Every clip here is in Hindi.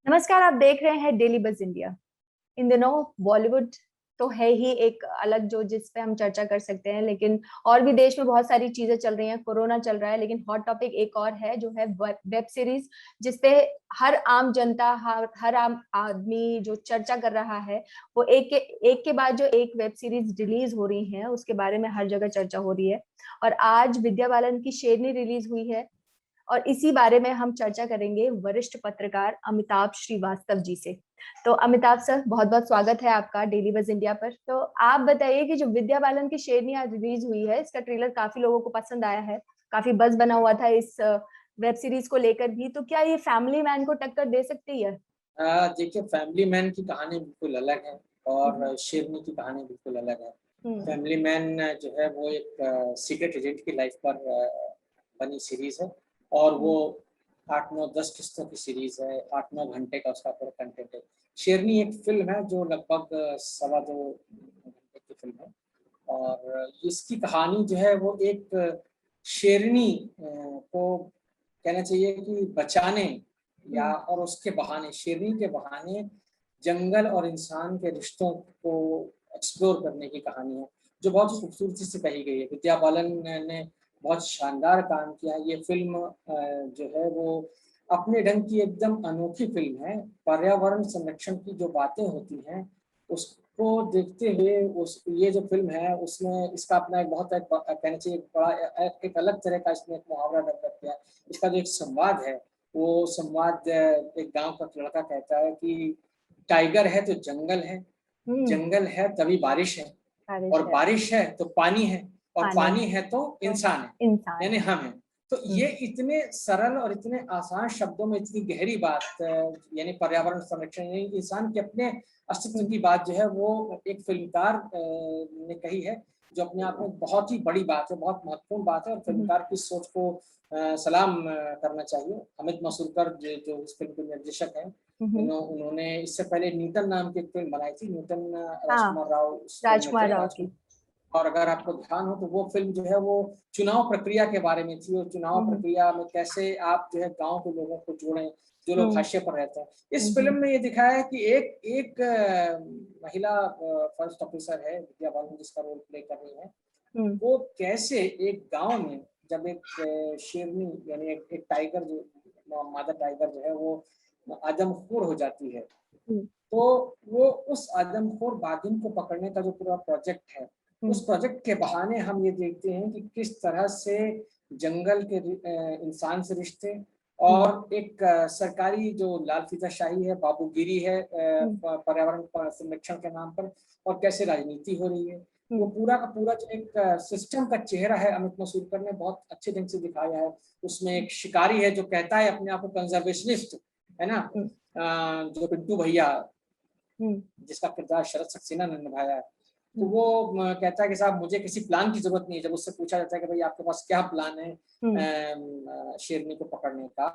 नमस्कार। आप देख रहे हैं डेली बज इंडिया। इन दिनों बॉलीवुड तो है ही एक अलग, जो जिस पे हम चर्चा कर सकते हैं, लेकिन और भी देश में बहुत सारी चीजें चल रही हैं, कोरोना चल रहा है, लेकिन हॉट टॉपिक एक और है जो है वेब सीरीज, जिसपे हर आम जनता, हर आम आदमी जो चर्चा कर रहा है। वो एक के बाद जो एक वेब सीरीज रिलीज हो रही है, उसके बारे में हर जगह चर्चा हो रही है। और आज विद्या बालन की शेरनी रिलीज हुई है, और इसी बारे में हम चर्चा करेंगे वरिष्ठ पत्रकार अमिताभ श्रीवास्तव जी से। तो अमिताभ सर, बहुत बहुत स्वागत है आपका डेली बज इंडिया पर। तो आप बताइए कि जो विद्या बालन की शेरनी आज रिलीज हुई है, इसका ट्रेलर काफी लोगों को पसंद आया है, काफी बज बना हुआ था इस वेब सीरीज को लेकर भी। तो क्या ये फैमिली मैन को टक्कर दे सकती है? देखिए, फैमिली मैन की कहानी बिल्कुल अलग है हम्म। और शेरनी की कहानी बिल्कुल अलग है। हम्म। फैमिली मैन जो है वो एक सीक्रेट एजेंट की लाइफ पर बनी सीरीज़ है और वो 8, 9, 10 किस्तों की सीरीज़ है, 8-9 घंटे का उसका पूरा कंटेंट है। शेरनी एक फ़िल्म है जो लगभग सवा 2 घंटे की फ़िल्म है और इसकी कहानी जो है वो एक शेरनी को कहना चाहिए कि बचाने या हम्म। और उसके बहाने, शेरनी के बहाने जंगल और इंसान के रिश्तों को एक्सप्लोर करने की कहानी है, जो बहुत ही खूबसूरती से कही गई है। विद्या बालन ने बहुत शानदार काम किया है। ये फ़िल्म जो है वो अपने ढंग की एकदम अनोखी फ़िल्म है। पर्यावरण संरक्षण की जो बातें होती हैं, उसको देखते हुए उस ये जो फ़िल्म है उसमें इसका अपना एक बहुत एक कहना चाहिए बड़ा एक अलग तरह का इसमें एक मुहावरा डेवलप किया है। इसका जो एक संवाद है, वो संवाद एक गाँव का लड़का कहता है कि टाइगर है तो हम्म। जंगल है तभी बारिश है, बारिश और है। बारिश है तो पानी है, और पानी पानी है है तो तो इंसान है, इंसान यानी है। हम हैं। तो हम्म। ये इतने सरल और इतने आसान शब्दों में इतनी गहरी बात यानी पर्यावरण संरक्षण यानी इंसान के अपने अस्तित्व हम्म। की बात जो है वो एक फिल्मकार ने कही है, जो अपने आप में बहुत ही बड़ी बात है, बहुत महत्वपूर्ण बात है और हम्म। फिल्मकार की सोच को सलाम करना चाहिए। अमित मासुरकर जो इस फिल्म के निर्देशक हैं, हम्म। उन्होंने इससे पहले न्यूटन नाम की एक फिल्म बनाई थी। न्यूटन हाँ, राजकुमार राव उस फिल्म में राजकुमार थे, राव की। राजकुमार। और अगर आपको ध्यान हो तो वो फ़िल्म जो है वो चुनाव प्रक्रिया के बारे में थी और चुनाव हम्म। प्रक्रिया में कैसे आप जो है गाँव के लोगों को जोड़ें, जो लोग हम्म। हाशिए पर रहते हैं। इस फ़िल्म हम्म। में ये दिखाया है कि एक एक महिला फॉरेस्ट ऑफिसर है, विद्या बालन जिसका रोल प्ले कर रही हैं, हम्म। वो कैसे एक गाँव में जब एक शेरनी यानी एक एक टाइगर जो मादा टाइगर जो है वो आदमखोर हो जाती है, हम्म। तो वो उस आदमखोर बाघिन को पकड़ने का जो पूरा प्रोजेक्ट है, हम्म। उस प्रोजेक्ट के बहाने हम ये देखते हैं कि किस तरह से जंगल के इंसान से रिश्ते हम्म। और एक सरकारी जो लाल फीताशाही है, बाबूगिरी है हम्म। पर्यावरण संरक्षण के नाम पर, और कैसे राजनीति हो रही है। वो हम्म। पूरा का पूरा जो एक सिस्टम का चेहरा है, अमित मासुरकर ने बहुत अच्छे ढंग से दिखाया है। उसमें एक शिकारी है जो कहता है अपने आप को कंजर्वेशनिस्ट, है ना? हम्म। जो पिंटू भैया हम्म। जिसका किरदार शरद सक्सेना ने निभाया है, तो हम्म। वो कहता है कि साहब मुझे किसी प्लान की ज़रूरत नहीं है। जब उससे पूछा जाता है कि भाई आपके पास क्या प्लान है हम्म। शेरनी को पकड़ने का,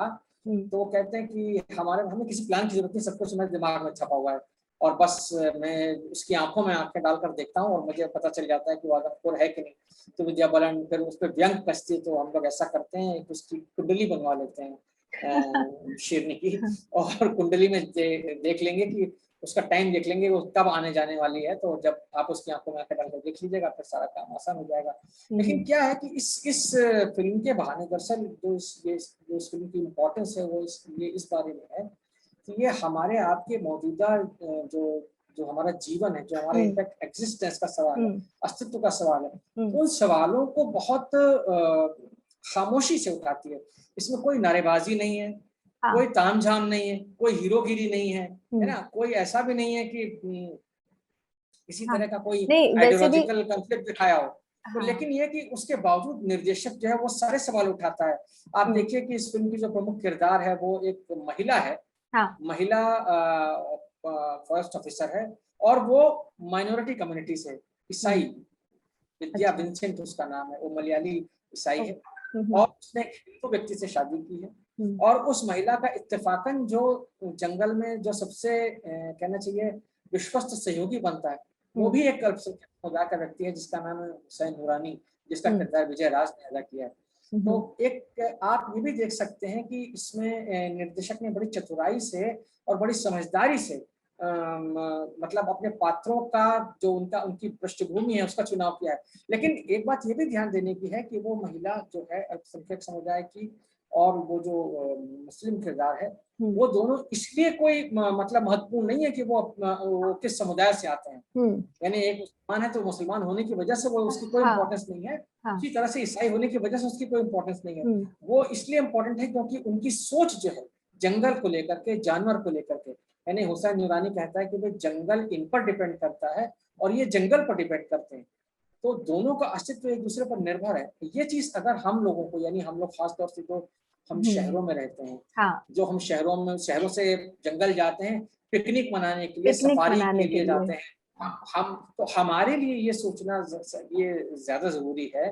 हम्म। तो वो कहते हैं कि हमें किसी प्लान की ज़रूरत नहीं, सब कुछ मेरे दिमाग में छपा हुआ है और बस मैं उसकी आँखों में आँखें डालकर देखता हूँ और मुझे पता चल जाता है कि वो आदमखोर है कि नहीं। तो विद्या बालन फिर उस पे व्यंग कसती है, तो हम लोग ऐसा करते हैं कि उसकी कुंडली बनवा लेते हैं शेरनी की, और कुंडली में देख लेंगे कि उसका टाइम देख लेंगे वो कब आने जाने वाली है, तो जब आप उसकी आंखों में आंखें डालकर देख लीजिएगा फिर सारा काम आसान हो जाएगा। लेकिन हम्म। क्या है कि इस फिल्म के बहाने दरअसल जो इस फिल्म की इम्पोर्टेंस है वो इस बारे में है कि ये हमारे आपके मौजूदा जो हमारा जीवन है, जो हमारा हम्म। इनफैक्ट एग्जिस्टेंस का सवाल है, हम्म। अस्तित्व का सवाल है, हम्म। उन सवालों को बहुत खामोशी से उठाती है। इसमें कोई नारेबाजी नहीं है, कोई हाँ। तामझाम नहीं है, कोई हीरोगिरी नहीं है हम्म। ना? कोई ऐसा भी नहीं है कि किसी हाँ। तरह का कोई नहीं, वैसे भी। आइडियोलॉजिकल कॉन्फ्लिक्ट दिखाया हो। तो हाँ। लेकिन ये कि उसके बावजूद निर्देशक जो है वो सारे सवाल उठाता है। आप हम्म। देखिए कि इस फ़िल्म की जो प्रमुख किरदार है वो एक महिला है, हाँ। महिला फॉरेस्ट ऑफिसर है और वो माइनॉरिटी कम्युनिटी से, ईसाई, हम्म। विद्या अच्छा। विंसेंट उसका नाम है, वो मलयाली ईसाई ओ। है हम्म। और उसने एक हिंदू व्यक्ति से शादी की है। हम्म। और उस महिला का इत्तेफाकन जो जंगल में जो सबसे कहना चाहिए विश्वस्त सहयोगी बनता है, वो हम्म। भी एक अल्पसंख्यक समुदाय का व्यक्ति है जिसका नाम है हुसैन नूरानी। जिसका किरदार विजय राज ने अदा किया है। तो एक आप ये भी देख सकते हैं कि इसमें निर्देशक ने बड़ी चतुराई से और बड़ी समझदारी से मतलब अपने पात्रों का जो उनकी पृष्ठभूमि है उसका चुनाव किया है। लेकिन एक बात ये भी ध्यान देने की है कि वो महिला जो है अल्पसंख्यक समुदाय की और वो जो मुस्लिम किरदार है वो दोनों इसलिए कोई मतलब महत्वपूर्ण नहीं है कि वो किस समुदाय से आते हैं। यानी एक मुसलमान है तो मुसलमान होने की वजह से वो उसकी कोई इम्पोर्टेंस नहीं है, इसी तरह से ईसाई होने की वजह से उसकी कोई इम्पोर्टेंस नहीं है। वो इसलिए इम्पोर्टेंट है क्योंकि उनकी सोच जो है जंगल को लेकर के, जानवर को लेकर के, यानी हुसैन नूरानी कहता है कि भाई जंगल इन पर डिपेंड करता है और ये जंगल पर डिपेंड करते हैं, तो दोनों का अस्तित्व एक दूसरे पर निर्भर है। ये चीज अगर हम लोगों को, यानी हम लोग खासतौर से जो हम शहरों में रहते हैं, जो हम शहरों से जंगल जाते हैं पिकनिक मनाने के लिए, सफारी के लिए जाते हैं, हम तो हमारे लिए ये सोचना ये ज्यादा जरूरी है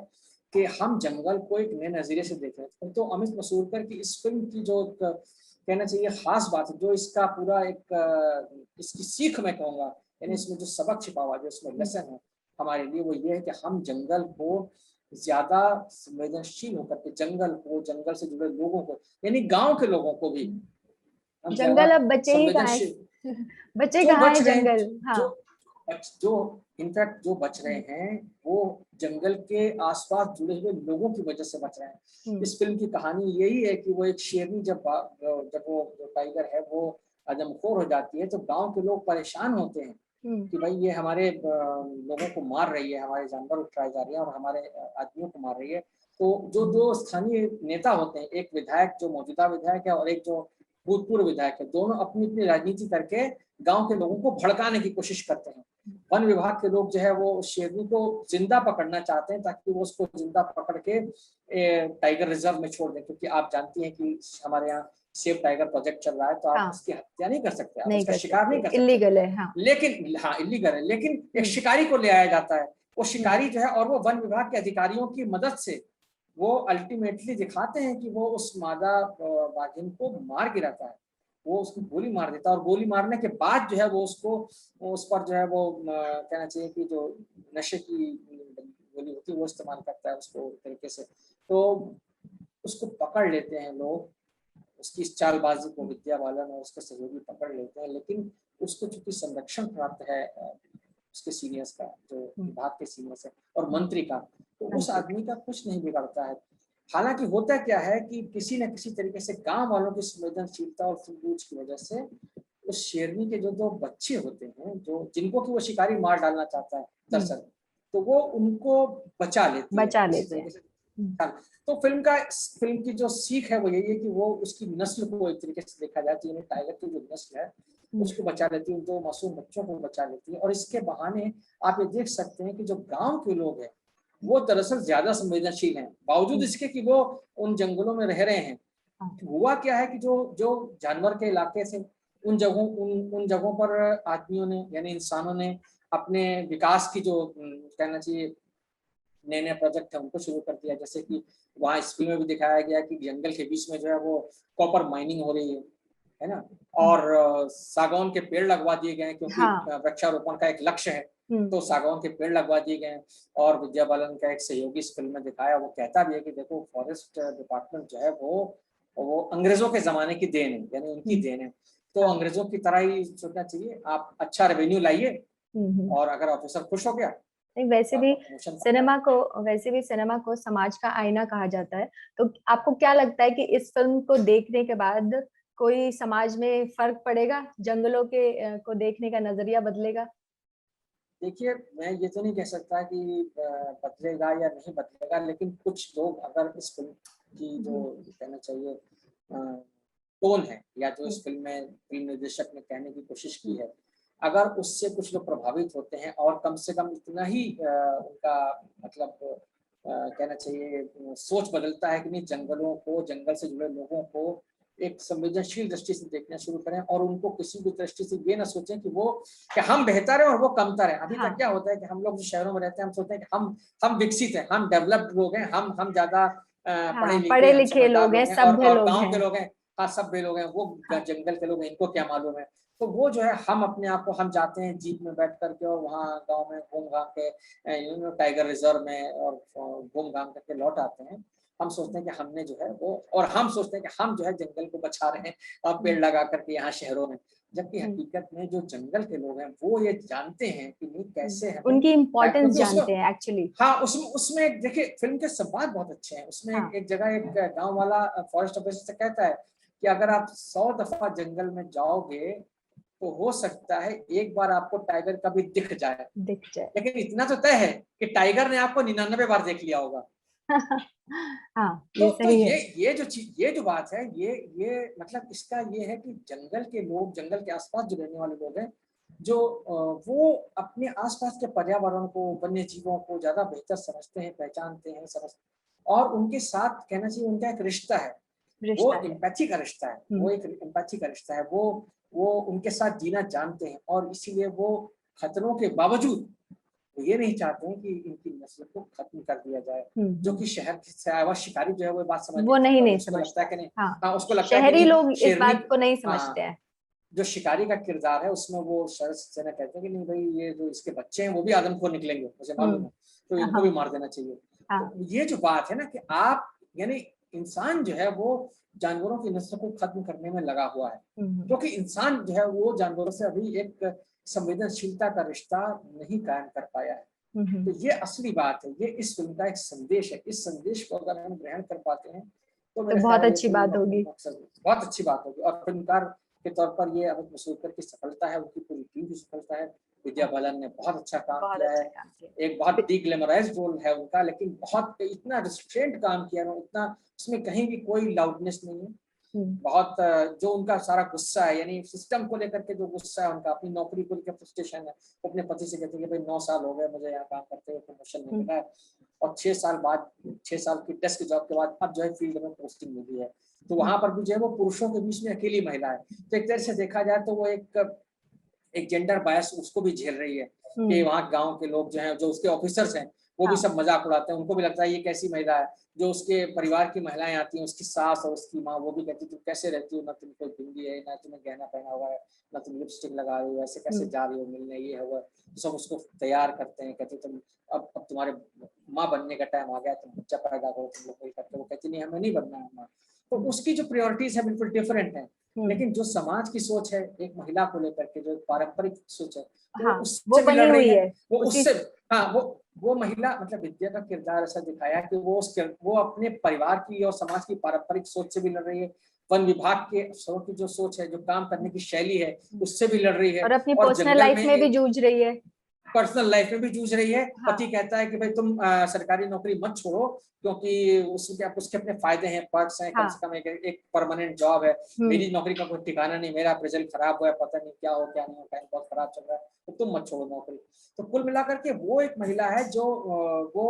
कि हम जंगल को एक नए नजरिए से देखें। तो अमित मसूरकर की इस फिल्म की जो कहना चाहिए खास बात है, जो इसका पूरा एक इसकी सीख मैं कहूँगा, यानी इसमें जो सबक छिपा हुआ, जो इसमें लेसन है हमारे लिए, वो ये है कि हम जंगल को ज्यादा संवेदनशील होकर के जंगल को, जंगल से जुड़े लोगों को, यानी गांव के लोगों को भी हम जंगल अब बचे ही कहाँ है, बचे कहाँ है जंगल। जो इनफैक्ट जो बच रहे हैं वो जंगल के आसपास जुड़े हुए लोगों की वजह से बच रहे हैं। इस फिल्म की कहानी यही है कि वो एक शेरनी जब वो टाइगर है वो आदमखोर हो जाती है तो गांव के लोग परेशान होते हैं कि भाई ये हमारे लोगों को मार रही है, हमारे जानवर उठाए जा रही है और हमारे आदमियों को मार रही है। तो जो स्थानीय नेता होते हैं, एक विधायक जो मौजूदा विधायक है और एक जो भूतपूर्व विधायक है, दोनों अपनी अपनी राजनीति करके गांव के लोगों को भड़काने की कोशिश करते हैं। वन विभाग के लोग जो है वो शेरनी को जिंदा पकड़ना चाहते हैं ताकि वो उसको जिंदा पकड़ के टाइगर रिजर्व में छोड़ दें, क्योंकि आप जानती हैं कि हमारे यहाँ सेफ टाइगर प्रोजेक्ट चल रहा है, तो आप उसकी हत्या नहीं कर सकते, आप उसका शिकार नहीं कर सकते, इलीगल है। लेकिन इलीगल है, लेकिन एक शिकारी को ले आया जाता है। वो शिकारी जो है और वो वन विभाग के अधिकारियों की मदद से वो अल्टीमेटली दिखाते हैं कि वो उस मादा बाघिन को मार गिराता है, वो उसको गोली मार देता है और गोली मारने के बाद जो है वो उसको उस पर जो है वो कहना चाहिए कि जो नशे की गोली होती है वो इस्तेमाल करता है उसको तरीके से, तो उसको पकड़ लेते हैं लोग, उसकी इस चालबाजी को विद्या बालन और उसके सहयोगी पकड़ लेते हैं, लेकिन उसको चूंकि संरक्षण प्राप्त है उसके सीनियर्स का, जो विभाग के सीनियर्स है और मंत्री का, तो उस आदमी का कुछ नहीं बिगड़ता है। हालांकि होता क्या है कि किसी न किसी तरीके से गांव वालों की संवेदनशीलता और सूझबूझ की वजह से उस शेरनी के जो दो बच्चे होते हैं, जो जिनको कि वो शिकारी मार डालना चाहता है दरअसल, तो वो उनको बचा लेते हैं। तो फिल्म की जो सीख है वो यही है कि वो उसकी नस्ल को एक तरीके से देखा जाए तो टाइगर की जो नस्ल है उसको बचा लेती है, दो मासूम बच्चों को बचा लेती है। और इसके बहाने आप ये देख सकते हैं कि जो गांव के लोग हैं वो दरअसल ज्यादा संवेदनशील हैं, बावजूद इसके कि वो उन जंगलों में रह रहे हैं। हुआ क्या है कि जो जानवर के इलाके से उन जगहों पर आदमियों ने, यानी इंसानों ने अपने विकास की जो कहना चाहिए नए नए प्रोजेक्ट है उनको शुरू कर दिया। जैसे कि वहाँ इस फिल्म में भी दिखाया गया कि जंगल के बीच में जो है वो कॉपर माइनिंग हो रही है ना, और सागौन के पेड़ लगवा दिए गए क्योंकि वृक्षारोपण का एक लक्ष्य है, तो सागौन के पेड़ लगवा दिए गए। और विद्या बालन का एक सहयोगी इस फिल्म में दिखाया, वो कहता भी है कि देखो फॉरेस्ट डिपार्टमेंट जो है वो अंग्रेजों के जमाने की देन है, यानी उनकी देन है, तो अंग्रेजों की तरह ही सोचना चाहिए, आप अच्छा रेवेन्यू लाइए और अगर ऑफिसर खुश हो गया। वैसे भी सिनेमा को समाज का आईना कहा जाता है, तो आपको क्या लगता है कि इस फिल्म को देखने के बाद कोई समाज में फर्क पड़ेगा, जंगलों के को देखने का नजरिया बदलेगा? देखिए मैं ये तो नहीं कह सकता कि बदलेगा या नहीं बदलेगा, लेकिन कुछ लोग अगर इस फिल्म की जो कहना चाहिए टोन है या जो इस फिल्म में फिल्म निर्देशक ने कहने की कोशिश की है, अगर उससे कुछ लोग प्रभावित होते हैं और कम से कम इतना ही उनका मतलब कहना चाहिए सोच बदलता है कि नहीं जंगलों को, जंगल से जुड़े लोगों को एक संवेदनशील दृष्टि से देखना शुरू करें और उनको किसी भी दृष्टि से ये ना सोचें कि हम बेहतर है और वो कमतर है। अभी तक क्या होता है कि हम लोग जो शहरों में रहते हैं हम सोचते हैं कि हम विकसित हैं, हम डेवलप्ड लोग हैं, हम ज्यादा पढ़े लिखे लोग हैं, सभ्य लोग गाँव के लोग हैं, हाँ सभ्य लोग हैं, वो जंगल के लोग हैं, इनको क्या मालूम है। तो वो जो है हम अपने आप को, हम जाते हैं जीप में बैठ करके और वहाँ गांव में घूम घाम के टाइगर रिजर्व में और घूम घाम करके लौट आते हैं। हम सोचते हैं कि हमने जो है वो, और हम सोचते हैं कि हम जो है जंगल को बचा रहे हैं और पेड़ लगा करके यहाँ शहरों में, जबकि हकीकत में जो जंगल के लोग हैं वो ये जानते हैं कि नहीं कैसे हमें, उनकी इम्पोर्टेंस क्योंकि उसमें, जानते हैं एक्चुअली। हाँ उसमें देखिए फिल्म के संवाद बहुत अच्छे हैं। उसमें हाँ, एक जगह एक गांव वाला फॉरेस्ट ऑफिसर से कहता है कि अगर आप 100 दफा जंगल में जाओगे तो हो सकता है एक बार आपको टाइगर कभी दिख जाए, दिख जाए। लेकिन इतना तो तय है कि टाइगर ने आपको 99 बार देख लिया होगा। हाँ, तो ये सही है। ये जो चीज, ये जो बात है, ये मतलब इसका ये है कि जंगल के लोग, जंगल के आसपास जो रहने वाले लोग हैं, जो वो अपने आसपास के पर्यावरण को, वन्य जीवों को ज्यादा बेहतर समझते हैं, पहचानते हैं, समझते, और उनके साथ कहना चाहिए उनका एक रिश्ता है, वो रिश्ता है। एम्पैथी का रिश्ता है, वो एक एम्पैथी का रिश्ता है, वो उनके साथ जीना जानते हैं, और इसीलिए वो खतरों के बावजूद वो ये नहीं चाहते हैं कि इनकी नस्ल को खत्म कर दिया जाए। जो कि शहर से आया हुआ शिकारी जो है वो बात समझ वो नहीं नहीं उसको लगता है समझता। कि नहीं, हाँ, हाँ उसको लगता है कि शहरी नहीं लोग इस शेरनी, बात को नहीं हाँ समझते हैं। जो शिकारी का किरदार है उसमें वो शरद सेना कहते हैं कि नहीं भाई ये जो इसके बच्चे हैं वो भी आदमखोर निकलेंगे, मुझे मालूम है, तो इनको भी हाँ, मार देना चाहिए। तो हाँ। ये जो बात है ना कि आप, यानी इंसान जो है वो जानवरों की नस्ल को खत्म करने में लगा हुआ है, क्योंकि इंसान जो है वो जानवरों से अभी एक संवेदनशीलता का रिश्ता नहीं कायम कर पाया है। तो ये असली बात है, ये इस फिल्म का एक संदेश है। इस संदेश को अगर हम ग्रहण कर पाते हैं तो तो मेरे बहुत ख्याल ये अच्छी फिल्म बात अपने होगी। मकसद, बहुत अच्छी बात होगी। और फिल्मकार के तौर पर ये अमित मसूरकर की सफलता है, उनकी पूरी टीम की सफलता है। विद्या हाँ, बालन ने बहुत अच्छा काम बहुत किया है, अच्छा काम किया। एक बहुत डिग्लैमराइज्ड रोल है उनका, लेकिन बहुत इतना रिस्ट्रेंट काम किया है, इतना उसमें कहीं भी कोई लाउडनेस नहीं है। बहुत जो उनका सारा गुस्सा है, यानी सिस्टम को लेकर के जो गुस्सा है उनका, अपनी नौकरी को लेकर फ्रस्ट्रेशन है, वो अपने पति से कहते हैं कि भाई 9 साल हो गए मुझे यहाँ काम करते हुए, प्रमोशन नहीं मिला है, और 6 साल बाद, 6 साल की डेस्क जॉब के बाद अब जो है फील्ड में पोस्टिंग मिली है। तो वहां पर भी जो है वो पुरुषों के बीच में अकेली महिला है। तो एक तरह से देखा जाए तो वो एक जेंडर बायस उसको भी झेल रही है कि वहाँ गांव के लोग जो हैं, जो उसके ऑफिसर्स हैं, वो भी सब मजाक उड़ाते हैं, उनको भी लगता है ये कैसी महिला है। जो उसके परिवार की महिलाएं आती हैं, उसकी सास और उसकी माँ, वो भी कहती तुम कैसे रहती हो, ना तुम कोई बिंदी है, ना तुम्हें गहना पहना हुआ है, ना तुम लिपस्टिक लगा रही हो, ऐसे कैसे जा रही हो मिलने, ये है वो। सब उसको तैयार करते हैं, कहते तुम अब तुम्हारे माँ बनने का टाइम आ गया, तुम बच्चा पैदा करो, तुम लोग वही करते हो। वो कहती नहीं हमें नहीं बनना है माँ। तो उसकी जो प्रायोरिटीज है बिल्कुल डिफरेंट है। लेकिन जो समाज की सोच है एक महिला को लेकर के, जो पारंपरिक सोच है, वो हाँ, वो उससे भी बनी लड़ रही हुई है। है वो उसी। उससे, हाँ वो महिला, मतलब विद्या का किरदार ऐसा दिखाया कि वो अपने परिवार की और समाज की पारंपरिक सोच से भी लड़ रही है, वन विभाग के अफसरों की जो सोच है, जो काम करने की शैली है, उससे भी लड़ रही है, और अपनी और पर्सनल जंगल लाइफ में में भी जूझ रही है। पर्सनल लाइफ में भी जूझ रही है। पति हाँ, कहता है कि भाई तुम सरकारी नौकरी मत छोड़ो, क्योंकि उसके अपने फायदे हैं, पर्क्स हैं, कम हाँ। से कम एक परमानेंट जॉब है। मेरी नौकरी का कोई ठिकाना नहीं, मेरा रिजल्ट खराब हुआ है, पता नहीं क्या हो क्या नहीं हो, टाइम बहुत खराब चल रहा है, तो तुम मत छोड़ो नौकरी। तो कुल मिलाकर के वो एक महिला है जो वो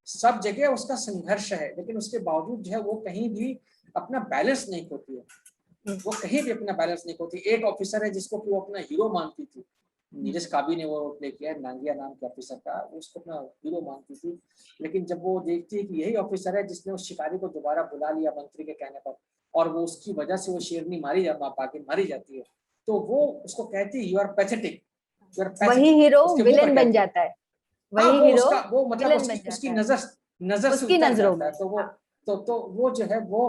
सब जगह उसका संघर्ष है, लेकिन उसके बावजूद जो है वो कहीं भी अपना बैलेंस नहीं खोती है। वो कहीं भी अपना बैलेंस नहीं खोती। एक ऑफिसर है जिसको कि वो अपना हीरो मानती थी, नीरज काबी ने वो प्ले किया है, नांगिया नाम के ऑफिसर का, वो उसको अपना हीरो मानती थी। लेकिन जब वो देखती है कि यही ऑफिसर है जिसने उस शिकारी को दोबारा बुला लिया मंत्री के कहने पर, और वो उसकी वजह से वो शेरनी मारी जाती है, तो वो उसको कहती है you are pathetic, you are वही पैथेटिक, हीरो उसके मुंह पर विलेन बन कहती है। जाता है। हाँ वही वो हीरो उसका वो मतलब विलेन उसकी बन उसकी जाता है नजर से उसकी उतर नजरों जाता में। है। तो वो हाँ। तो वो जो है वो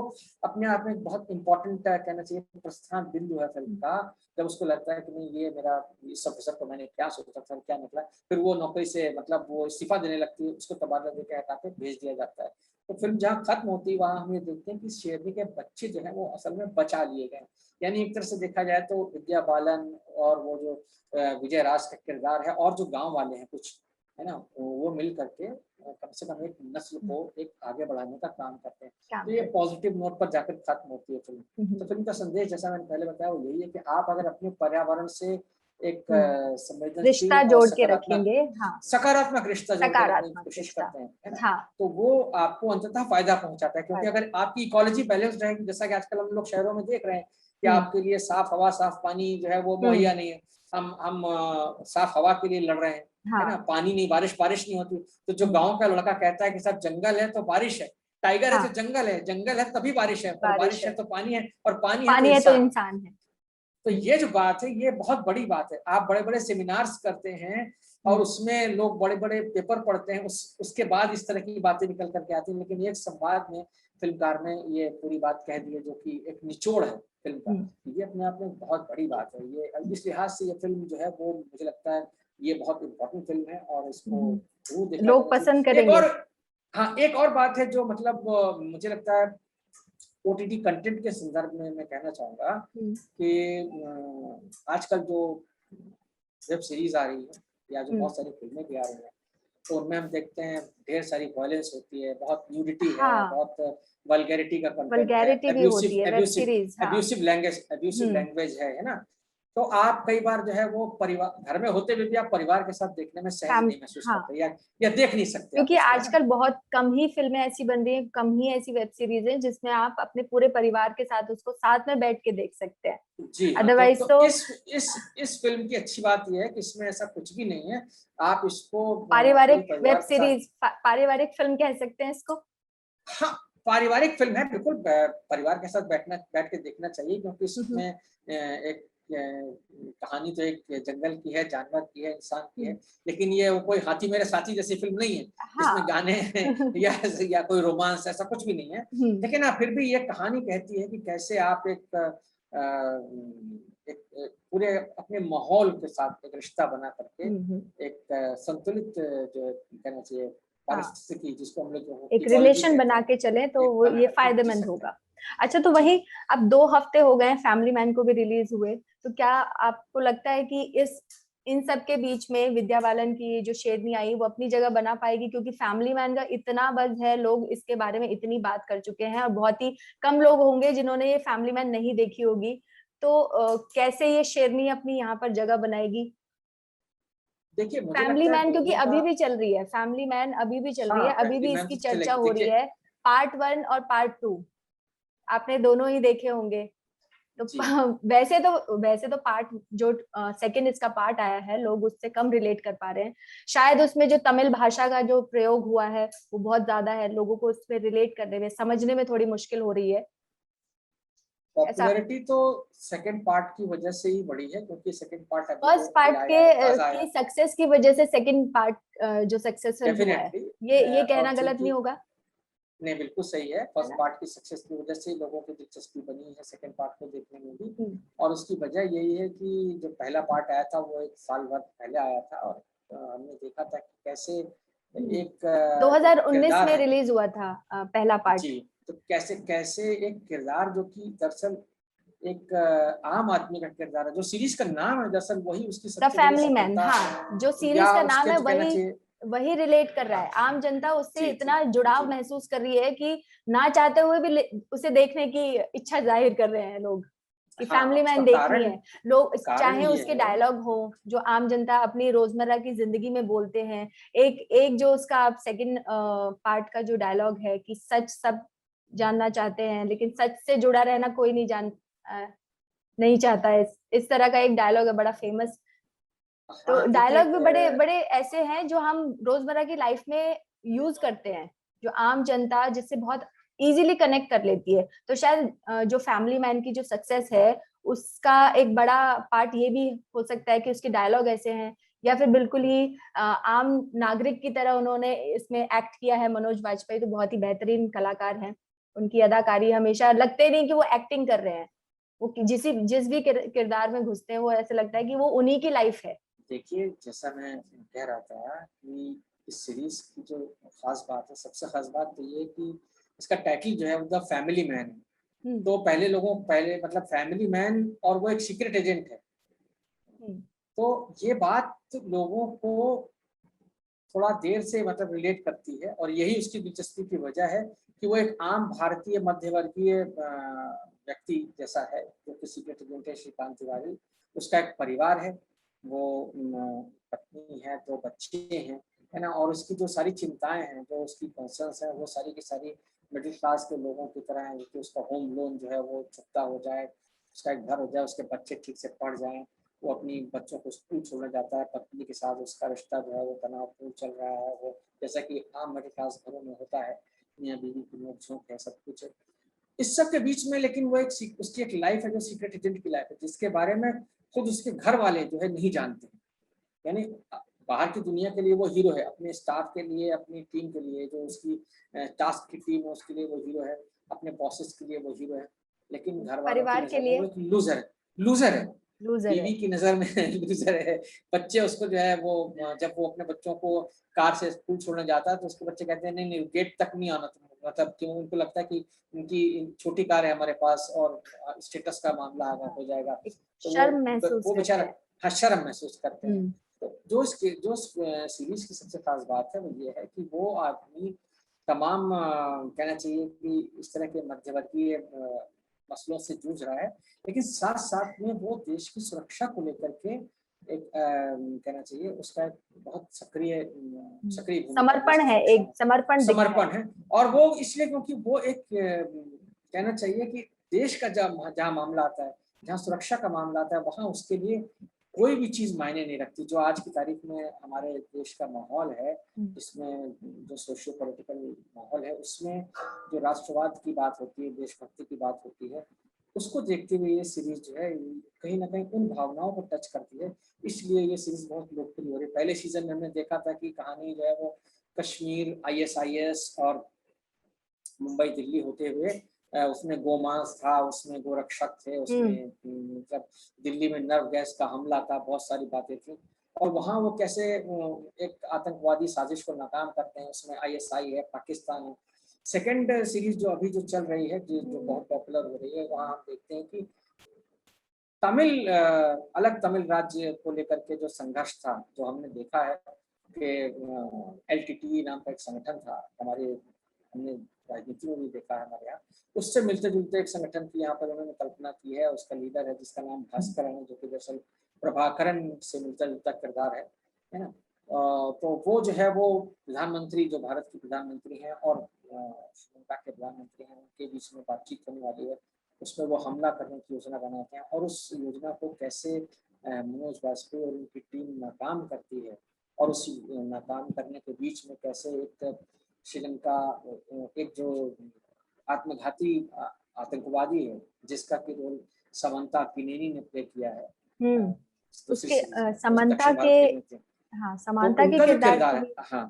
अपने आप में बहुत इंपॉर्टेंट कहना चाहिए प्रस्थान बिंदु है फिल्म का। जब उसको लगता है कि नहीं ये मेरा, इस ऑफिसर को मैंने क्या सोचा था, क्या निकला, फिर वो नौकरी से मतलब वो इस्तीफा देने लगती है, उसको तबादला देकर हटा के भेज दिया जाता है। तो फिल्म जहाँ खत्म होती है वहां हम ये देखते हैं कि शेरनी के बच्चे जो है वो असल में बचा लिए गए। यानी एक तरह से देखा जाए तो विद्या बालन और वो जो विजय राज का किरदार है, और जो गाँव वाले हैं कुछ, है ना, वो मिल करके कम से कम एक नस्ल को एक आगे बढ़ाने का काम करते हैं। काम तो ये कर। पॉजिटिव नोट पर जाकर खत्म होती है फिल्म। तो फिल्म का संदेश जैसा मैंने पहले बताया वो यही है कि आप अगर अपने पर्यावरण से एक संवेदनशील रिश्ता और जोड़ के रखेंगे। हाँ, सकारात्मक रिश्ता जोड़ के रखने की सकारात्मक कोशिश रिश्ता। करते हैं, है ना, हाँ, तो वो आपको अंततः फायदा पहुंचाता है। क्योंकि फायदा। अगर आपकी इकोलॉजी बैलेंस रहेगी, जैसा कि आजकल हम लोग शहरों में देख रहे हैं कि आपके लिए साफ हवा, साफ पानी जो है वो मुहैया नहीं है। हम साफ हवा के लिए लड़ रहे हैं, है ना, हाँ। पानी नहीं, बारिश नहीं होती। तो जो गांव का लड़का कहता है कि सब जंगल है तो बारिश है, टाइगर है हाँ, तो जंगल है तभी बारिश है, और बारिश बारिश है है तो पानी है, और पानी है तो पानी है तो इंसान। इंसान है। तो ये जो बात है ये बहुत बड़ी बात है। आप बड़े बड़े सेमिनार्स करते हैं और उसमें लोग बड़े बड़े पेपर पढ़ते हैं, उसके बाद इस तरह की बातें निकल करके आती हैं, लेकिन एक संवाद में फिल्मकार ने ये पूरी बात कह दी है, जो कि एक निचोड़ है फिल्म का। ये अपने आप में बहुत बड़ी बात है। ये इस लिहाज से ये फिल्म जो है वो मुझे लगता है ये बहुत इम्पोर्टेंट फिल्म है, और इसको जरूर देखा लोग जाना पसंद चाहिए। एक करेंगे। और, हाँ, एक और बात है जो मतलब मुझे लगता है ओटीटी कंटेंट के संदर्भ में मैं कहना चाहूंगा कि आजकल जो वेब सीरीज आ रही है या जो बहुत सारी फिल्में भी आ रही हैं, तो उनमें हम देखते हैं ढेर सारी वायलेंस होती है, बहुत न्यूडिटी है, हाँ, बहुत वल्गैरिटी का कंटेंट है, वल्गैरिटी भी होती है वेब सीरीज। हाँ। एब्यूसिव लैंग्वेज है ना। तो आप कई बार जो है वो परिवार घर में होते हुए भी आप परिवार के साथ देखने में सहज नहीं महसूस हाँ, करते, या देख नहीं सकते आप क्योंकि उसको, है ना। आजकल बहुत कम ही फिल्में ऐसी बन रही हैं, कम ही ऐसी वेब सीरीज हैं जिसमें आप अपने पूरे परिवार के साथ उसको साथ में बैठ के देख सकते हैं। जी हाँ, अदरवाइज तो तो इस फिल्म की अच्छी बात यह है कि इसमें ऐसा कुछ भी नहीं है। आप इसको पूरे पारिवारिक वेब परिवार के साथ, सीरीज, पारिवारिक फिल्म कह सकते हैं इसको। हाँ, पारिवारिक फिल्म है, बिल्कुल परिवार के साथ बैठ के देखना चाहिए, क्योंकि हम्म, इसमें एक कहानी तो एक जंगल की है, जानवर की है, इंसान की है, लेकिन ये वो कोई हाथी मेरे साथी जैसी फिल्म नहीं है जिसमें हाँ। गाने हैं या कोई रोमांस, ऐसा कुछ भी नहीं है। लेकिन हाँ, फिर भी ये कहानी कहती है कि कैसे आप एक पूरे अपने माहौल के साथ एक रिश्ता बना करके एक संतुलित जो कहना चाहिए हाँ, परिस्थिति जिसको हम लोग एक इकोलॉजी रिलेशन कहते बना हैं, के चले तो एक वो बना ये करके जी फायदेमंद सकते हैं। होगा। अच्छा, तो जी। वही अब 2 हफ्ते हो गए फैमिली मैन को भी रिलीज हुए, तो क्या आपको लगता है कि इस इन सब के बीच में विद्या बालन की जो शेरनी आई वो अपनी जगह बना पाएगी? क्योंकि फैमिली मैन का इतना बज़ है, लोग इसके बारे में इतनी बात कर चुके हैं और बहुत ही कम लोग होंगे जिन्होंने ये फैमिली मैन नहीं देखी होगी। तो कैसे ये शेरनी अपनी यहाँ पर जगह बनाएगी? देखिए मुझे फैमिली लगता है मैन क्योंकि दोनों का, अभी भी चल रही है, फैमिली मैन अभी भी चल रही हाँ, है, अभी फैमिली भी मैन इसकी तो चर्चा चलेगी हो रही देखिए। है। पार्ट 1 और पार्ट 2 आपने दोनों ही देखे होंगे। तो जी, वैसे तो पार्ट जो सेकंड इसका पार्ट आया है, लोग उससे कम रिलेट कर पा रहे हैं। शायद उसमें जो तमिल भाषा का जो प्रयोग हुआ है वो बहुत ज्यादा है, लोगों को उसमें रिलेट करने में, समझने में थोड़ी मुश्किल हो रही है। ऐसा पॉपुलैरिटी तो सेकंड पार्ट की वजह से ही बढ़ी है, क्योंकि सेकंड पार्ट अभी फर्स्ट जो अभी पार्ट आया के है, ताजा आया की है। सक्सेस की वजह से सेकंड पार्ट जो सक्सेसफुल हुआ है, डेफिनेटली। ये कहना और गलत नहीं चूंकि होगा, नहीं, बिल्कुल सही है, है फर्स्ट ना? पार्ट की सक्सेस की वजह से लोगों की दिलचस्पी बनी है सेकंड पार्ट को देखने में भी। हम्म। और उसकी वजह यही है कि जो पहला पार्ट आया था वो एक साल भर पहले आया था, और हमने देखा था कि कैसे एक जो 2019 किरदार में है, रिलीज हुआ था पहला पार्ट। जी, तो कैसे कैसे एक किरदार जो कि दरअसल एक आम आदमी का किरदार है, जो सीरीज का नाम है दरअसल वही उसकी द सबसे बड़ी फैमिली मैन, सफलता, हाँ, जो सीरीज या का नाम उसके है जो कहना वही चाहिए। वही रिलेट कर रहा है। हाँ, आम जनता उससे जी जी इतना जुड़ाव जी। महसूस कर रही है कि ना चाहते हुए भी उसे देखने की इच्छा जाहिर कर रहे हैं लोग, कि हाँ, फैमिली उसका मैन देखनी कारण है। लोग कारण चाहे ये उसके है। डायलॉग हो जो आम जनता अपनी रोजमर्रा की जिंदगी में बोलते हैं। एक एक जो उसका आप सेकंड पार्ट का जो डायलॉग है कि सच सब जानना चाहते हैं लेकिन सच से जुड़ा रहना कोई नहीं चाहता है, इस तरह का एक डायलॉग है बड़ा फेमस। तो हाँ, देखिए डायलॉग भी बड़े बड़े ऐसे हैं जो हम रोजमर्रा की लाइफ में यूज करते हैं, जो आम जनता जिससे बहुत इजीली कनेक्ट कर लेती है। तो शायद जो फैमिली मैन की जो सक्सेस है उसका एक बड़ा पार्ट ये भी हो सकता है कि उसके डायलॉग ऐसे हैं, या फिर बिल्कुल ही आम नागरिक की तरह उन्होंने इसमें एक्ट किया है। मनोज वाजपेयी तो बहुत ही बेहतरीन कलाकार हैं, उनकी अदाकारी हमेशा लगते नहीं कि वो एक्टिंग कर रहे हैं, वो जिस भी किरदार में घुसते हैं वो ऐसे लगता है कि वो उन्हीं की लाइफ है। देखिए जैसा मैं कह रहा था कि इस सीरीज की जो खास बात है, सबसे खास बात तो ये है कि इसका टाइटल जो है द फैमिली मैन है। हम्म। तो पहले मतलब फैमिली मैन, और वो एक सीक्रेट एजेंट है। हम्म। तो ये बात लोगों को थोड़ा देर से मतलब रिलेट करती है, और यही उसकी दिलचस्पी की वजह है कि वो एक आम भारतीय मध्यवर्गीय व्यक्ति जैसा है, जो कि सीक्रेट एजेंट है श्रीकांत तिवारी। उसका एक परिवार है, वो पत्नी है, 2 बच्चे हैं, है ना। और उसकी जो सारी चिंताएं हैं, जो उसकी कंसर्न्स हैं, वो सारी की सारी मिडिल क्लास के लोगों की तरह है कि उसका होम लोन जो है वो चुकता हो जाए, उसका एक घर हो जाए, उसके बच्चे ठीक से पढ़ जाएं। वो अपनी बच्चों को स्कूल छोड़ने जाता है, पत्नी के साथ उसका रिश्ता जो है वो तनावपूर्ण चल रहा है, वो जैसा कि आम मिडिल क्लास घरों में होता है। मियाँ बीवी की नोक-झोंक है, सब कुछ है। इस सब के बीच में लेकिन वो उसकी एक लाइफ है जो सीक्रेट एजेंट की लाइफ है, जिसके बारे में खुद उसके घर वाले जो है नहीं जानते। यानी बाहर की दुनिया के लिए वो हीरो है, अपने स्टाफ के लिए, अपनी टीम के लिए, जो उसकी टास्क की टीम है उसके लिए वो हीरो है, अपने बॉसेस के लिए वो हीरो है, लेकिन घर वालों की परिवार के नज़र में वो लिए एक लूज़र है, लूज़र है। लूजर है। बीवी की नज़र में लूज़र है। बच्चे उसको जो है वो जब वो अपने बच्चों को कार से स्कूल छोड़ने जाता है तो उसके बच्चे कहते हैं नहीं, नहीं गेट तक नहीं आना तुम, मतलब क्यों, उनको लगता है कि उनकी छोटी कार है हमारे पास और स्टेटस का मामला आगा हो जाएगा। एक तो शर्म महसूस वो करते बेचारा हैं। हाँ, शर्म महसूस करते हैं। हुँ, तो जो सीरीज़ की सबसे ख़ास बात है वो ये है कि वो आदमी तमाम कहना चाहिए कि इस तरह के मध्यवर्गीय मसलों से जूझ रहा है, लेकिन साथ-साथ में वो देश की सुरक्षा को लेकर के एक कहना चाहिए उसका एक बहुत सक्रिय हुँ। सक्रिय भूमिका देश समर्पण की है, सुरक्षा में एक समर्पण दिखता है। समर्पण है। और वो इसलिए क्योंकि वो एक कहना चाहिए कि देश का जहाँ जहाँ मामला आता है, जहाँ सुरक्षा का मामला आता है, वहाँ उसके लिए कोई भी चीज़ मायने नहीं रखती। जो आज की तारीख में हमारे देश का माहौल है, हुँ, इसमें जो सोशियो पॉलिटिकल माहौल है, उसमें जो राष्ट्रवाद की बात होती है, देशभक्ति की बात होती है, उसको देखते हुए ये सीरीज़ जो है कहीं न कहीं उन भावनाओं को टच करती है, इसलिए ये सीरीज़ बहुत लोकप्रिय हो रही है। पहले सीज़न में हमने देखा था कि कहानी जो है वो कश्मीर, आईएसआईएस और मुंबई दिल्ली होते हुए उसमें गोमांस था, उसमें गोरक्षक थे, हुँ, उसमें जब दिल्ली में नर्व गैस का हमला था, बहुत सारी बातें थी और वहाँ वो कैसे एक आतंकवादी साजिश को नाकाम करते हैं, उसमें आईएसआई है, पाकिस्तान है। सेकंड सीरीज़ जो अभी जो चल रही है, जो बहुत पॉपुलर हो रही है, वहाँ हम देखते हैं कि अलग तमिल राज्य को लेकर के जो संघर्ष था, जो हमने देखा है कि एलटीटीई नाम का एक संगठन था, हमने राजनीति में भी देखा है हमारे यहाँ, उससे मिलते-जुलते एक संगठन की यहाँ पर उन्होंने कल्पना की है, उसका लीडर है जिसका नाम भास्करन है, जो कि दरअसल प्रभाकरन से मिलता-जुलता किरदार है ना? तो वो जो है वो प्रधानमंत्री जो भारत के प्रधानमंत्री हैं और श्रीलंका के प्रधानमंत्री हैं, उनके बीच में बातचीत होने वाली है। उसमें वो हमला करने की योजना बनाते हैं और उस योजना को कैसे मनोज वाजपेयी और उनकी टीम नाकाम करती है और उस नाकाम करने के बीच में कैसे एक श्रीलंका एक जो आत्मघाती आतंकवादी है जिसका कि रोल समंता पिनेनी ने प्ले किया है हुँ। दूसरी उसके सीरीज में, उस समानता दक्षिण के भारत की अभिनेत्री। हाँ, तो समानता के उनका जो किरदार किरदार की है, भी हाँ,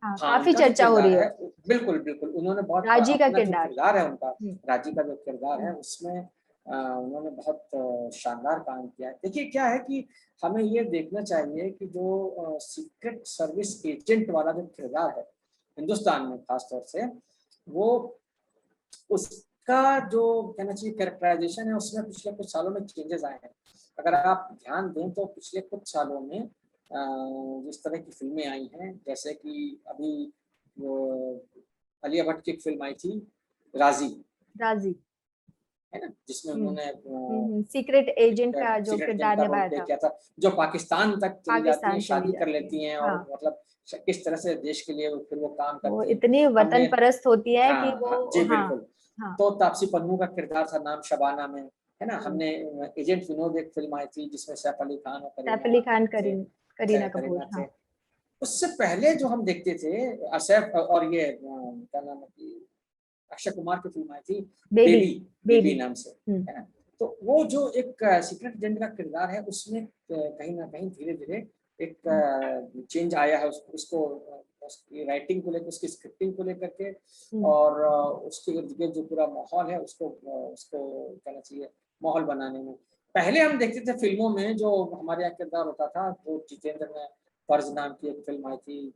हाँ, हाँ, काफ़ी उनका जो चर्चा हो रही किरदार है। है बिल्कुल, बिल्कुल उन्होंने बहुत राजी का अपना जो किरदार। किरदार है उनका, हुँ, राजी का जो किरदार है हुँ, उसमें उन्होंने बहुत शानदार काम किया है। देखिए क्या है कि हमें ये देखना चाहिए कि जो सीक्रेट सर्विस एजेंट वाला जो किरदार है, हिंदुस्तान में खास तौर से, वो उसका जो कहना चाहिए कैरेक्टराइज़ेशन है उसमें पिछले कुछ सालों में चेंजेज़ आए हैं। अगर आप ध्यान दें तो पिछले कुछ सालों में जिस तरह की फ़िल्में आई हैं, जैसे कि अभी वो आलिया भट्ट की एक फ़िल्म आई थी, राज़ी, राज़ी। है ना? जिसमें हुँ, उन्होंने सीक्रेट एजेंट का जो सीक्रेट एजेंट किरदार का रोल निभाया प्ले था, किया था, जो पाकिस्तान तक चली जाती हैं, पाकिस्तान चली शादी कर जाती है। लेती हैं और हाँ, मतलब किस तरह से देश के लिए फिर वो काम वो करती हैं। इतनी हमने वतन परस्त होती है कि हाँ, हाँ, जी वो हाँ, बिल्कुल। हाँ। तो तापसी पन्नू का किरदार था नाम शबाना में, है ना? हुँ, हमने एजेंट विनोद एक फ़िल्म आई थी जिसमें सैफ अली खान और सैफ करीना अली खान, थे, करीना कपूर, करीना थे। हाँ। उससे पहले जो हम देखते थे सैफ और ये क्या नाम है कि अक्षय कुमार की फ़िल्म आई थी बेबी, बेबी, बेबी बेबी। नाम से, हुँ, है ना? तो वो जो एक सीक्रेट एजेंट का किरदार है उसमें कहीं न कहीं धीरे-धीरे एक हुँ, चेंज आया है उसको उसकी राइटिंग को लेकर, उसकी स्क्रिप्टिंग को लेकर के हुँ, और उसके इर्द-गिर्द जो पूरा माहौल है उसको कहना चाहिए माहौल बनाने में। पहले हम देखते थे फ़िल्मों में जो हमारे यहाँ किरदार होता था, जो जितेंद्र ने फ़र्ज़ नाम की एक फ़िल्म आई थी,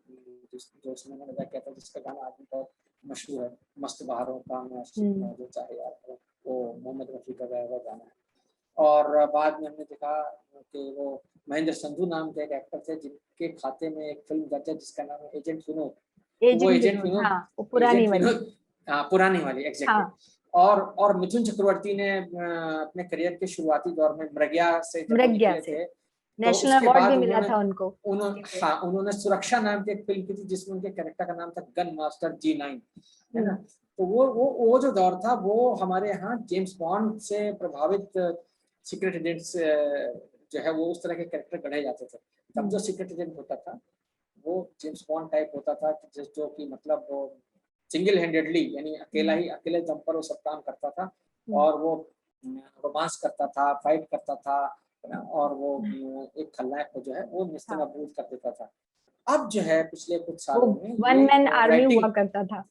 जो उसमें उन्होंने अदा किया था जिसका गाना आज भी बहुत मशहूर है, मस्त बहारों का हुँ, जो चाहे यार करो, वो मोहम्मद रफ़ी का गाया हुआ गाना है। और बाद में हमने देखा कि वो महेंद्र संधू नाम के एक एक्टर थे जिनके खाते में एक फ़िल्म दर्ज है जिसका नाम है एजेंट विनोद। तो वो एजेंट विनोद, हाँ, वो पुरानी एजेंट वाली। विनोद हाँ, पुरानी वाली एग्ज़ैक्टली। हाँ, और मिथुन चक्रवर्ती ने अपने करियर के शुरुआती दौर में मृगया से जब वो मृज्ञा निकले से। थे, तो नेशनल उसके अवार्ड भी बाद मिला था उनको उसके लिए। उन्होंने सुरक्षा नाम की एक फ़िल्म की थी जिसमें उनके कैरेक्टर का नाम था गन मास्टर जी9, है ना? हुँ, तो वो जो दौर था वो हमारे यहाँ जेम्स बॉन्ड से प्रभावित सीक्रेट एजेंट्स जो है वो उस तरह के कैरेक्टर गढ़े जाते थे। तब हुँ, जो सीक्रेट एजेंट होता था, वो जेम्स बॉन्ड टाइप होता था कि जो कि मतलब वो सिंगल हैंडेडली, यानी अकेले दम पर वो सब काम करता था, और वो रोमांस करता था, फाइट करता था, और वो एक खलनायक को जो है वो नेस्तनाबूद कर देता था। अब जो है पिछले कुछ सालों में वन ये मैन आर्मी राइटिंग, हुआ करता था।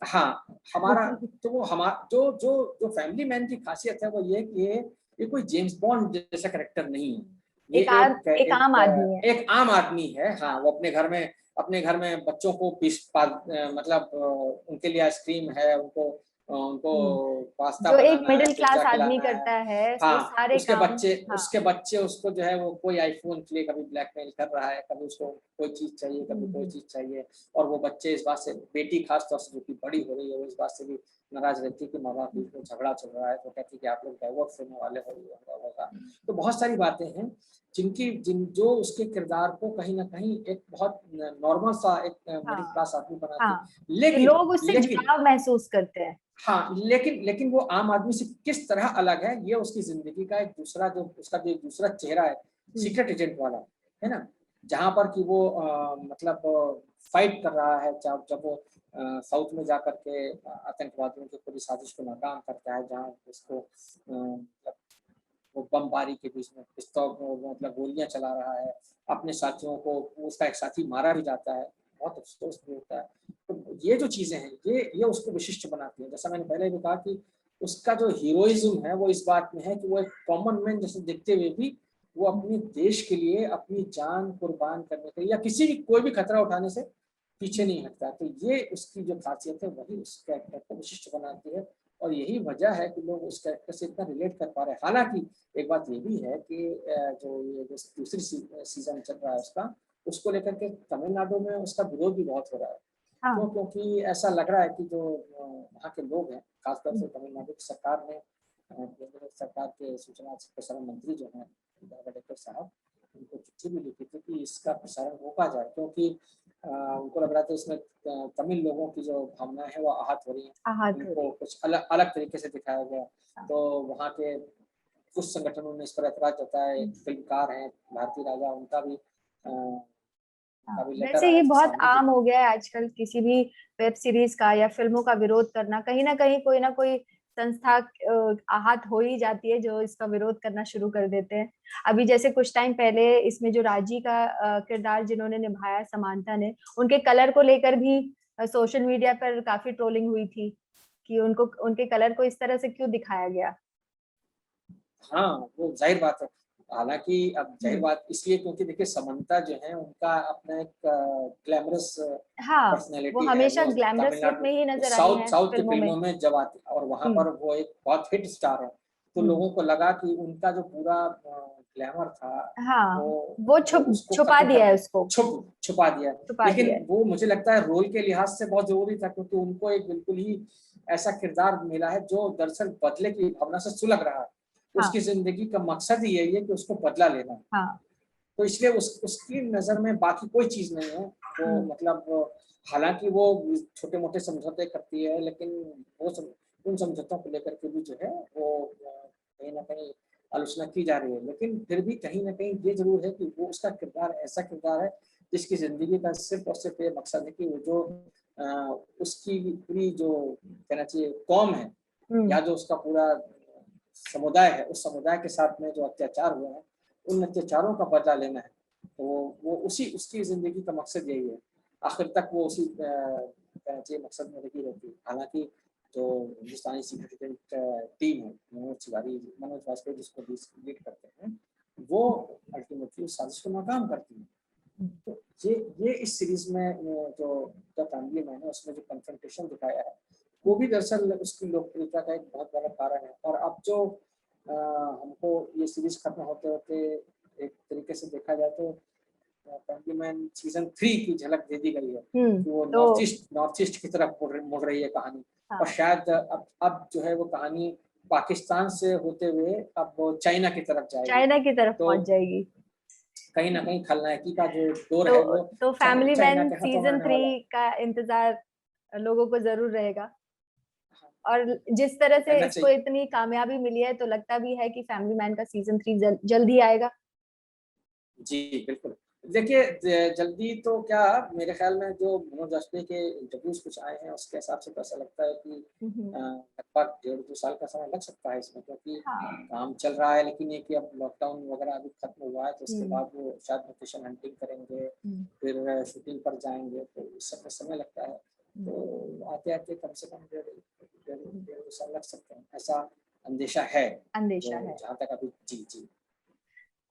हाँ, हमारा तो वो हमारा जो जो जो फैमिली मैन की खासियत है वो ये कि ये कोई जेम्स बॉन्ड जैसा कैरेक्टर नहीं है। ये एक आम आदमी है। एक आम आदमी है। हाँ, वो अपने घर में बच्चों को मतलब उनके लिए आइसक्रीम है, उनको उनको पास्ता जो एक बनाना है, मिडिल क्लास पिज्जा आदमी खिलाना है। करता है वो हाँ, सारे काम। हाँ। उसके बच्चे उसको जो है वो कोई आईफोन के लिए कभी ब्लैकमेल कर रहा है, कभी उसको कोई चीज चाहिए, कभी कोई चीज चाहिए। और वो बच्चे इस बात से, बेटी खास तौर से जो कि बड़ी हो रही है, वो इस बात से भी नाराज रहती है कि माँ बाप बीच में झगड़ा चल रहा है, तो कहती है कि आप लोग डाइवोर्स होने वाले होगा। तो बहुत सारी बातें हैं जो उसके किरदार को कहीं ना कहीं एक बहुत नॉर्मल सा एक मिडिल क्लास आदमी बनाती हाँ, है। कि लोग उससे जुड़ाव महसूस करते हैं। हाँ, लेकिन वो आम आदमी से किस तरह अलग है, ये उसकी जिंदगी का एक दूसरा जो उसका जो दूसरा चेहरा है, सीक्रेट एजेंट वाला, है ना, जहाँ पर कि वो मतलब फाइट कर रहा है, जब वो साउथ में जाकर के आतंकवादियों की पूरी साजिश को नाकाम करता है, जहाँ उसको वो बमबारी के बीच में पिस्तौल मतलब गोलियां चला रहा है, अपने साथियों को, उसका एक साथी मारा भी जाता है, बहुत अफसोस भी होता है। तो ये जो चीजें हैं ये उसको विशिष्ट बनाती है। जैसा मैंने पहले भी कहा कि उसका जो हीरोइज्म है वो इस बात में है कि वो एक कॉमन मैन जैसे दिखते हुए भी वो अपने देश के लिए अपनी जान कुर्बान करने के लिए या किसी भी कोई भी खतरा उठाने से पीछे नहीं हटता। तो ये उसकी जो खासियत है वही उस कैरेक्टर को विशिष्ट बनाती है, और यही वजह है कि लोग उस कैरेक्टर से इतना रिलेट कर पा रहे हैं। हालांकि एक बात ये भी है कि जो ये दूसरी सीजन चल रहा है उसका, उसको लेकर के तमिलनाडु में उसका विरोध भी बहुत हो रहा है। क्यों? क्योंकि ऐसा लग रहा है कि जो वहाँ के लोग हैं, खासतौर से तमिलनाडु की सरकार ने, केंद्र सरकार के सूचना प्रसारण मंत्री जो हैं जावड़ेकर साहब, उनको चिट्ठी भी लिखी थी कि इसका प्रसारण रोका जाए, क्योंकि उनको लग रहा था इसमें तमिल लोगों की जो भावनाएं हैं वो आहत हो रही हैं, उनको कुछ अलग अलग तरीके से दिखाया गया। तो वहाँ के कुछ संगठनों ने इस पर ऐतराज जताया, फिल्मकार हैं भारती राजा, उनका भी लेटर वैसे आया ये था बहुत सामने आम हो गया है आजकल, किसी भी वेब सीरीज का या फिल्मों का विरोध करना, कहीं ना कहीं कोई ना कोई संस्था आहत हो ही जाती है जो इसका विरोध करना शुरू कर देते हैं। अभी जैसे कुछ टाइम पहले इसमें जो राजी का किरदार जिन्होंने निभाया समांथा ने, उनके कलर को लेकर भी सोशल मीडिया पर काफी ट्रोलिंग हुई थी कि उनको उनके कलर को इस तरह से क्यों दिखाया गया। हाँ, वो जाहिर बात है। हालांकि अब जाहिर बात इसलिए क्योंकि देखिए समंता जो है उनका अपना एक ग्लैमरस हाँ, वो पर्सनैलिटी है। हमेशा वो ग्लैमरस लुक तमिलनाडु में ही नजर आई साउथ हैं साउथ की फिल्मों में। फिल्मों में जब आती और वहां पर वो एक बहुत हिट स्टार है, तो लोगों को लगा कि उनका जो पूरा ग्लैमर था हाँ, वो वो उसको छुपा खत्म दिया कर है उसको, छुपा दिया। छुपा दिया लेकिन है। वो मुझे लगता है रोल के लिहाज से बहुत जरूरी था, क्योंकि उनको एक बिल्कुल ही ऐसा किरदार मिला है जो दरअसल बदले की भावना से सुलग रहा है। हाँ। उसकी जिंदगी का मकसद ही यही है कि उसको बदला लेना है। हाँ। तो इसलिए उसकी नजर में बाकी कोई चीज नहीं है। वो मतलब हालांकि वो छोटे मोटे समझौते करती है, लेकिन वो उन समझौतों को लेकर के भी जो है वो कहीं ना कहीं आलोचना की जा रही है। लेकिन फिर भी कहीं ना कहीं ये जरूर है कि वो उसका किरदार ऐसा किरदार है जिसकी जिंदगी का सिर्फ और सिर्फ ये मकसद है कि वो जो उसकी पूरी जो कहना चाहिए कौम है, या जो उसका पूरा समुदाय है, उस समुदाय के साथ में जो अत्याचार हुए हैं उन अत्याचारों का बदला लेना है। तो वो उसी उसकी जिंदगी का मकसद यही है। आखिर तक वो उसी कहना चाहिए मकसद में लगी रहती है। हालांकि जो हिंदुस्तानी सीक्रेट टीम है, मनोज वाजपेयी जिसको लीड करते हैं, वो अल्टीमेटली उस साजिश को नाकाम करती है। तो ये इस सीरीज में जो द फैमिली मैन है उसमें जो कन्फ्रंटेशन दिखाया है वो भी दरअसल उसकी लोकप्रियता का एक बहुत बड़ा कारण है। और अब जो हमको ये सीरीज खत्म होते होते एक तरीके से देखा जाए तो फैमिली मैन सीजन 3 की झलक दे दी गई है कि वो नॉर्थ ईस्ट की तरफ मुड़ रही है कहानी। हाँ। और शायद अब जो है वो कहानी पाकिस्तान से होते हुए अब वो चाइना की तरफ जाएगी, चाइना की तरफ पहुंच जाएगी। कहीं ना कहीं खलनायकी का जो दौर है वो तो फैमिली मैन के हाथों में सीजन आने वाला 3 का इंतजार लोगों को जरूर रहेगा। और जिस तरह से इसको इतनी कामयाबी मिली है तो लगता भी है कि फैमिली मैन का सीजन 3 जल्द ही आएगा। जी बिल्कुल। देखिए जल्दी तो क्या, मेरे ख्याल में जो मनोज वाजपेयी के इंटरव्यूज कुछ आए हैं उसके हिसाब से तो ऐसा लगता है कि लगभग 1.5-2 साल का समय लग सकता है इसमें, क्योंकि हाँ। काम चल रहा है। लेकिन ये कि अब लॉकडाउन वगैरह अभी खत्म हुआ है तो उसके बाद वो शायद लोकेशन हंटिंग करेंगे, फिर शूटिंग पर जाएंगे, तो इस सब में समय लगता है। तो आते आते कम से कम 1.5-2 साल लग सकते हैं, ऐसा अंदेशा है, जहाँ तक अभी। जी जी।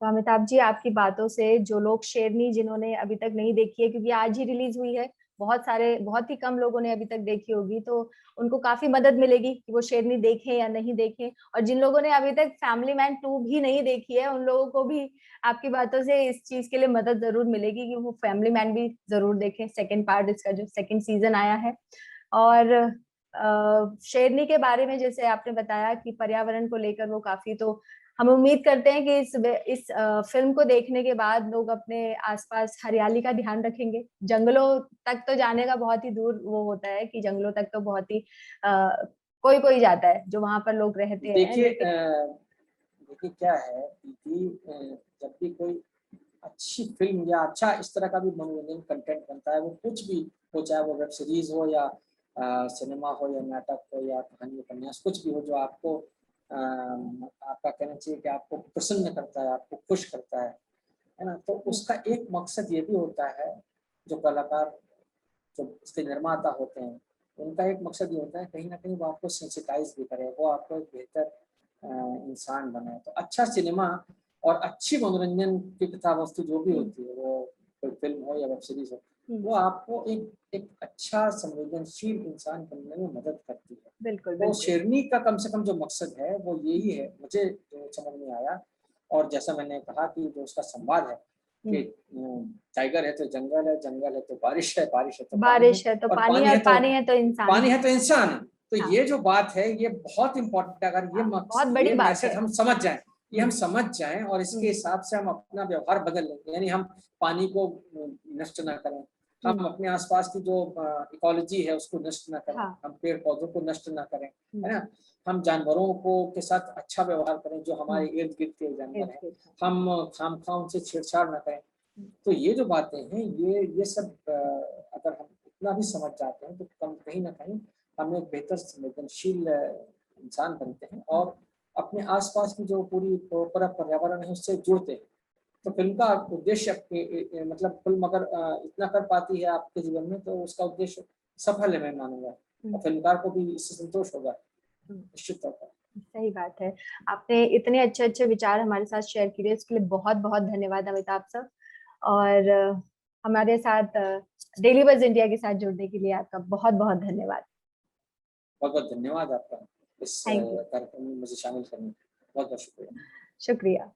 तो अमिताभ जी, आपकी बातों से जो लोग शेरनी जिन्होंने अभी तक नहीं देखी है, क्योंकि आज ही रिलीज हुई है, बहुत ही कम लोगों ने अभी तक देखी होगी, तो उनको काफी मदद मिलेगी कि वो शेरनी देखें या नहीं देखें। और जिन लोगों ने अभी तक फैमिली मैन 2 भी नहीं देखी है, उन लोगों को भी आपकी बातों से इस चीज के लिए मदद जरूर मिलेगी कि वो फैमिली मैन भी जरूर देखें, सेकेंड पार्ट, इसका जो सेकेंड सीजन आया है। और शेरनी के बारे में जैसे आपने बताया कि पर्यावरण को लेकर वो काफी, तो हम उम्मीद करते हैं कि इस फिल्म को देखने के बाद लोग अपने आसपास हरियाली का ध्यान रखेंगे। जंगलों तक तो जाने का बहुत ही दूर वो होता है कि जंगलों तक तो बहुत ही कोई कोई जाता है जो वहां पर लोग रहते हैं, देखिए लेकिन देखिए क्या है कि जब भी कोई अच्छी फिल्म या अच्छा इस तरह का भी मनोरंजन कंटेंट बनता है, वो कुछ भी हो, चाहे वो वेब सीरीज हो या सिनेमा हो या नाटक हो या कहानी उपन्यास, कुछ भी हो जो आपको आपका कहना चाहिए कि आपको प्रसन्न करता है, आपको खुश करता है ना। तो उसका एक मकसद ये भी होता है, जो कलाकार, जो उसके निर्माता होते हैं, उनका एक मकसद ये होता है कहीं ना कहीं वो आपको सेंसिटाइज भी करे, वो आपको एक बेहतर इंसान बनाए। तो अच्छा सिनेमा और अच्छी मनोरंजन की कथा वस्तु जो भी होती है, वो कोई फिल्म हो या वेब सीरीज हो, वो आपको एक एक अच्छा संवेदनशील इंसान बनने में मदद करती है। बिल्कुल तो बिल्कुल। शेरनी का कम से कम जो मकसद है वो यही है, मुझे जो समझ में आया। और जैसा मैंने कहा कि जो उसका संवाद है कि टाइगर है तो जंगल है, जंगल है तो बारिश है, बारिश है तो पानी है, बारिश है तो और पानी, और पानी है तो इंसान। पानी है तो इंसान है। तो हाँ, ये जो बात है ये बहुत इंपॉर्टेंट है। अगर बहुत बड़ी ये बात मैसेज है। हम समझ जाएं, ये हम समझ जाएं और इसके हम्म, हिसाब से हम अपना व्यवहार बदल लेंगे, यानी हम पानी को नष्ट ना करें, हम अपने आसपास की जो इकोलॉजी है उसको नष्ट ना करें, हाँ। हम पेड़ पौधों को नष्ट ना करें, हम्म, है ना। हम जानवरों को के साथ अच्छा व्यवहार करें, जो हमारे इर्द गिर्द के जानवर इर्द हैं, गिर्द, हाँ। हम खामखा उनसे छेड़छाड़ ना करें। तो ये जो बातें हैं, ये सब अगर हम इतना भी समझ जाते हैं तो कम कहीं ना कहीं हम एक बेहतर संवेदनशील इंसान बनते हैं और अपने आसपास की जो पूरा पर्यावरण है उससे जुड़ते हैं। तो फिल्म का उद्देश्य मतलब फिल्म अगर इतना कर पाती है आपके जीवन में, तो उसका उद्देश्य सफल है, मैं मानूंगा। और फिल्मकार को भी इससे संतोष होगा, निश्चित तौर पर। सही बात है। आपने इतने अच्छे अच्छे विचार हमारे साथ शेयर किए, इसके लिए बहुत बहुत धन्यवाद अमिताभ सर। और हमारे साथ डेली बज इंडिया के साथ जुड़ने के लिए आपका बहुत बहुत धन्यवाद। बहुत बहुत धन्यवाद आपका इस थैंक यू। कार्यक्रम में मुझे शामिल करने का, बहुत बहुत शुक्रिया। शुक्रिया।